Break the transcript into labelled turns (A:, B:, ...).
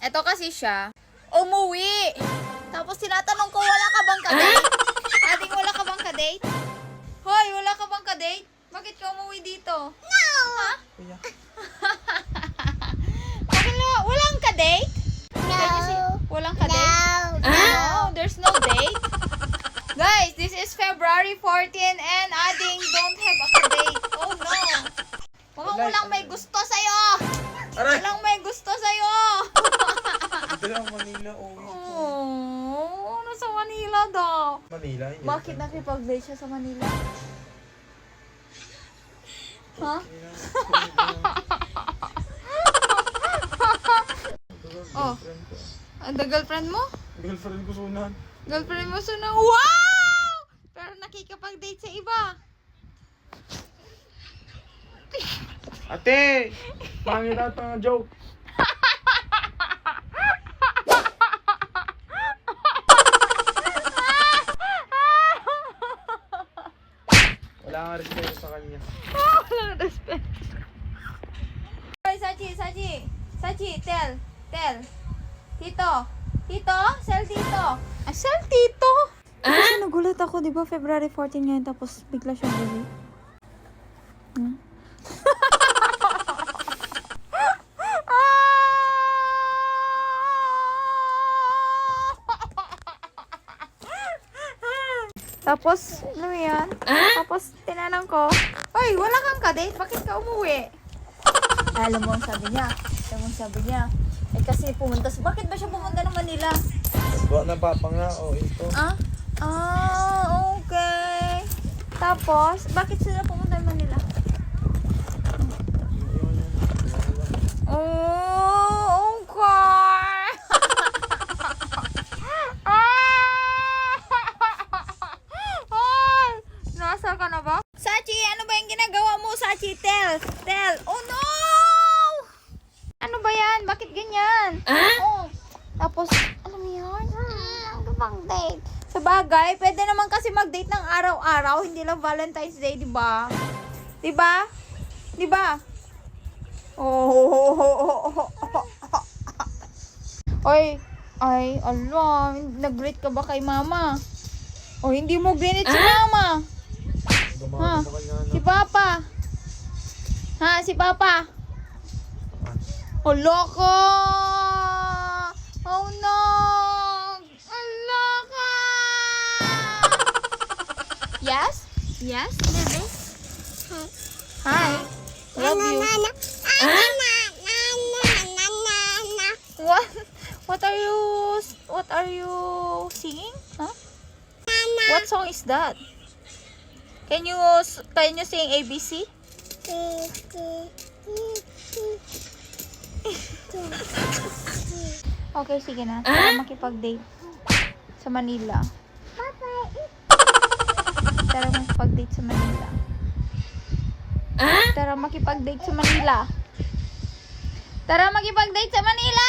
A: Eto kasi siya, umuwi. Tapos tinatanong ko, wala ka bang ka-date? Ading, wala ka bang ka-date? Hoy, wala ka bang ka-date? Bakit ka umuwi dito? No! Ha?
B: Kuya.
A: Bakit walang ka-date?
C: No.
A: Walang ka-date? No, there's no date. Guys, this is February 14 and Ading don't have a ka-date. Oh no. Walang may gusto sa'yo.
B: Aray!
A: Walang may gusto sa'yo.
B: Dito lang Manila.
A: Oh, nasa Manila daw.
B: Manila? Hindi.
A: Bakit nakipag-date siya sa Manila? Ha? Oh. The girlfriend mo?
B: Girlfriend ko sunan.
A: Girlfriend mo sunang, wow! Pero nakikipag-date sa iba.
B: Ate! Pangit at mga joke. Wala nga respeto sa kanya.
A: Walang respect. Hoy, Sachi, tell. Tito, sell Tito. Sell Tito? Kasi nagulat ako, di ba, February 14 ngayon, tapos bigla siyang bili. Tapos, ano yan? Tapos, tinanong ko, "Hoy, wala kang ka-date? Bakit ka umuwi?" Alam mo, sabi niya, eh kasi pumunta, bakit ba siya pumunta ng Manila?
B: Buwa na papa nga. Oh, ito.
A: Okay. Tapos, bakit sila pumunta ng Manila? Oh, okay. Ay, nasa ka na ba? Sachi, ano ba yung ginagawa mo, Sachi? Tell. Oh, no! Ano ba yan? Bakit ganyan? Oh. Tapos, alam mo yun? Ano bang date? Sa bagay, pwede naman kasi mag-date ng araw-araw, hindi lang Valentine's Day, di ba? Di ba? Oh. Ay, Allah, nag-greet ka ba kay mama? O, hindi mo greet si mama? Ha? Si Papa? Ha? Si Papa? Oh, loko! Oh, no! Ang loko! Yes, baby? Hi. Love you. What are you singing? Huh? What song is that? Can you sing ABC? Okay, sige na. Tara makipag-date sa Manila. Tara makipag-date sa Manila. Tara makipag-date sa Manila.